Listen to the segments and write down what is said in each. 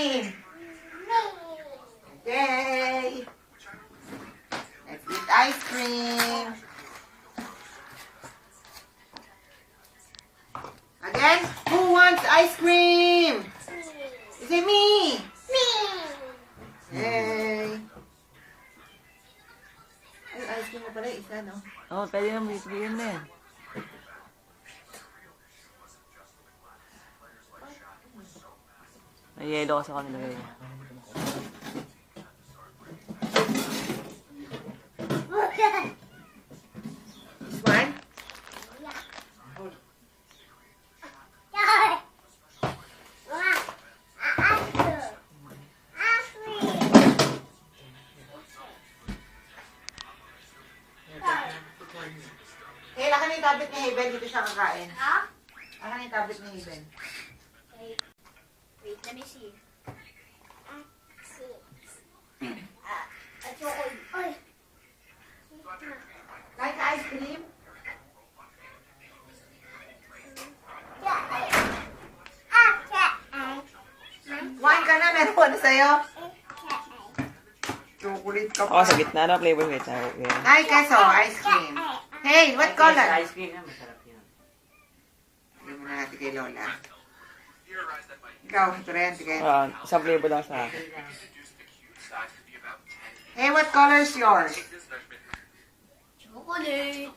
cream. Okay. Let's eat ice cream. Again, who wants ice cream? Is it me? Me. Yay. Ay, ice cream na pala, isa, no? Oo, pwede naman bigyan na yan. May yelo ka sa kanila ngayon. This one? Eh, laka na yung tablet ni Haven. Dito siya kakain. Ha? Laka na yung tablet ni Haven. Wait, let me see. A chocolate. Ay! Kain ka ice cream? Kumain ka na, meron ko na sa'yo. Chocolate ka Ako pa. sa gitna na flavor wait. Ay, keso, ice cream. Hey, what color? Ice cream na, masarap yun. Hindi mo na natin kay Lola. Ikaw, ito rin, sige. Isang flavor lang sa akin. Hey, what color is yours? Chocolate.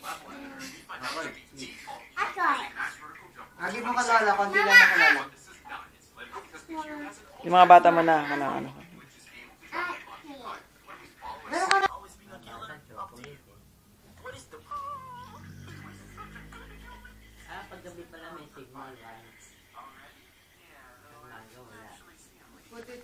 Akoy. Agi mo ka Lola, konti lang mo ka Lola. Yung mga bata mo na, ano. Meron ka na. Paggabi pala may signal. Put it.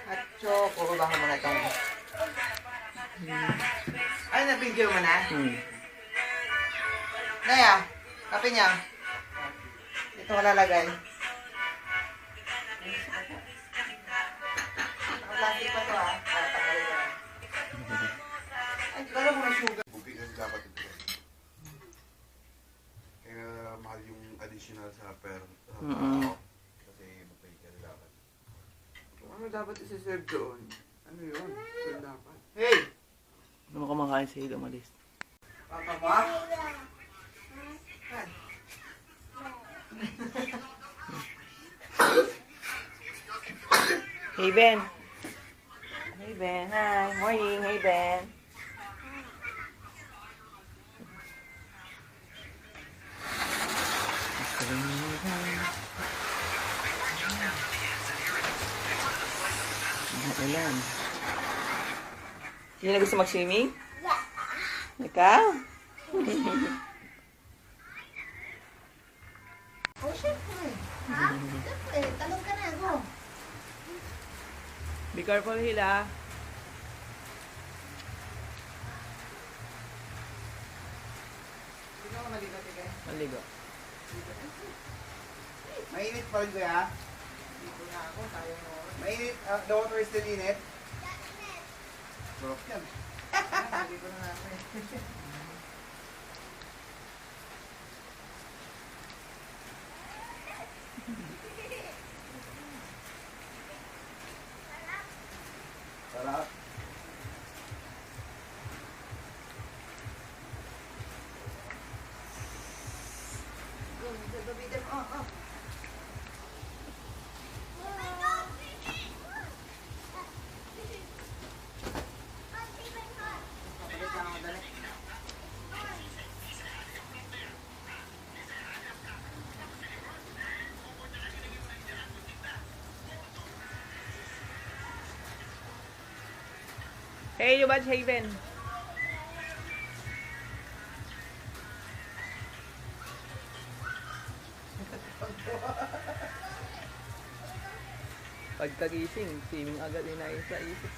At kukubahan mo na itong... Ay, na-video mo na? Naya, kape niya. Ito ko lalagay. Nakaplastic pa ito tanggalin ko na. Ay, kala mo na sugar. Bubig kasi dapat ito. Kaya mahal yung additional sa per tao. Kasi bubig kasi dapat. Ano dapat isa-serve doon? Ano yun? Serve dapat. Hey! Ano mo kumakain sa hilo, malis? Papa mo? Yan. Hey Ben! Hey Ben, hi! Morning, hey Ben! Ulan. Hindi na gusto mag-swimming? Ikaw? Oh, syempre. Ha? Syempre, talong ka na. Go. Be careful, Hila. Hindi ka maligo, tige. Maligo. Mainit pa rin ko ya. Dito na ako, sayang mo. Mainit, the water is still init. Sarap yan. Dito na natin. Sarap. Gabitin mo. Papalit lang ako dali. Hey, you watch Haven. Pagkagising, swimming agad yung nais sa isip.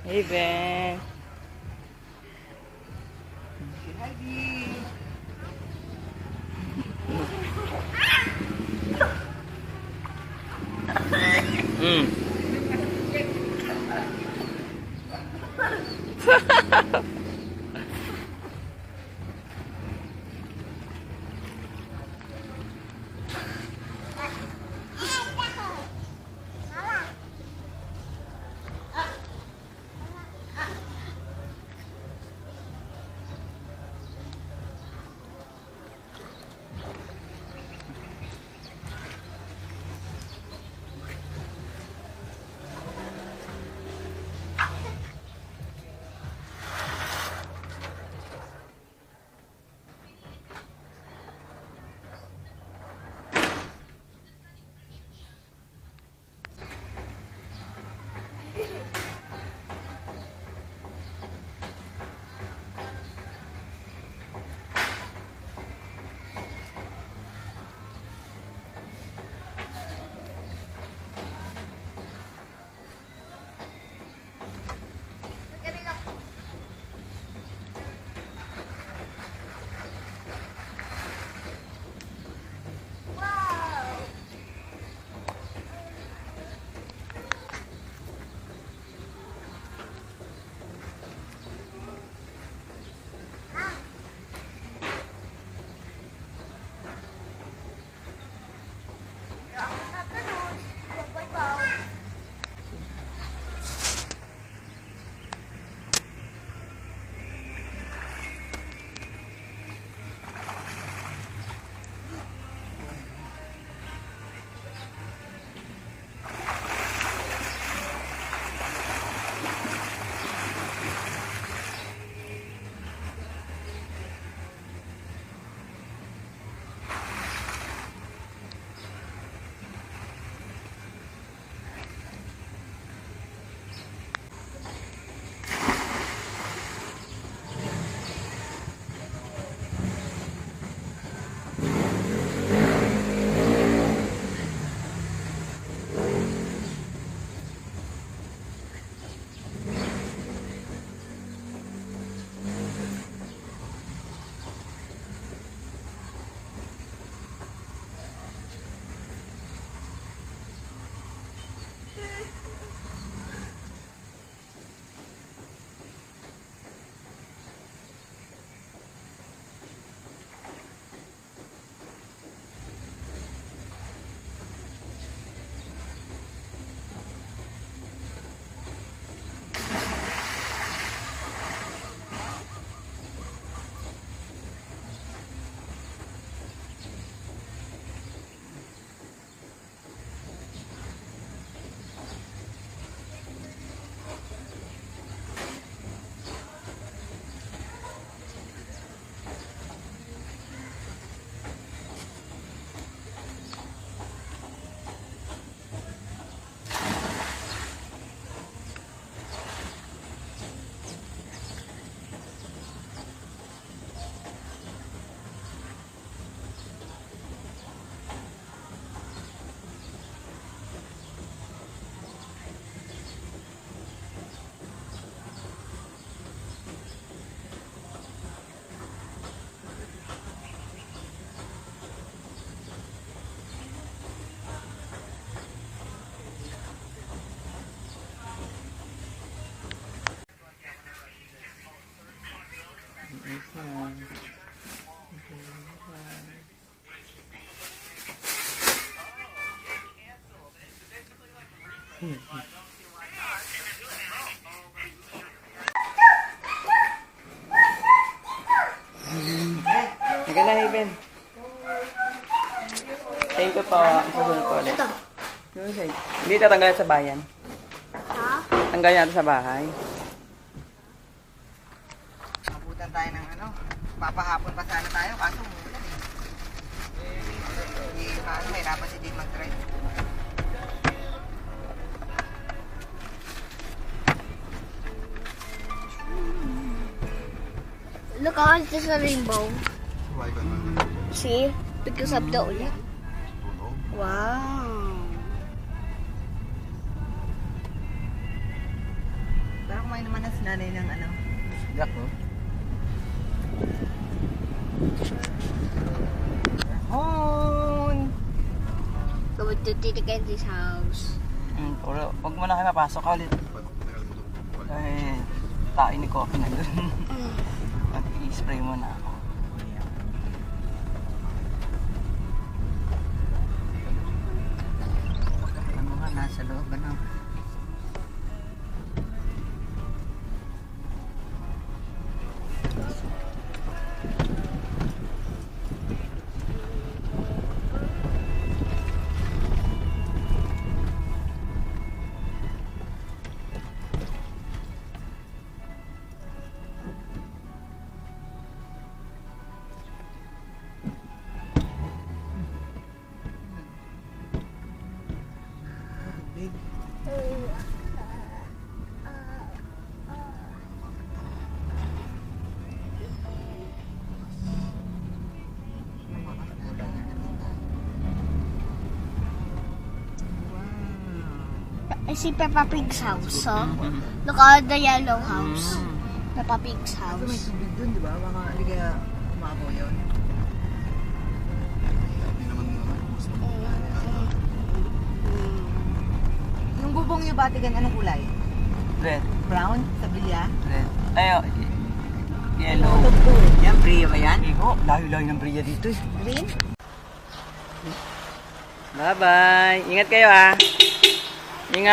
Hey, Ben. Hi, Dee. Maganda, Ben. Thank you po. Isusunod ko ulit. Ito. Hindi tatanggalin sa bayan. Ha? Tanggalin natin sa bahay. Magpapahapon pa sana tayo, kaso umulan eh. Hindi, paano, mahirapan si Dave mag-drive. Look out, there's a rainbow. Why ka na? See? Because of the ulan. Tunog? Wow. Parang kumain naman na si nanay ng ano. Yak, no? Hon! Going to Tita Candy's house. Puro, huwag mo na kayo mapasok ulit. Nakalimutan ko pa. Eh, tain ni coffee na doon. Mag-i-spray mo na ako. Ano nga, nasa loob, ano? I see Peppa Pig's house, so look at the yellow house. Peppa Pig's Ito may house. tubig dun, di ba? Baka hindi kaya umabaw yun. Hindi naman gusto. Yung bubong yung batigan, anong kulay? Red. Brown? Sabilya? Red. Ay, yellow. Yan, Bria ba yan? Iho, layo-layo ng Bria dito eh. Green? Bye-bye. Ingat kayo ha. Ingat.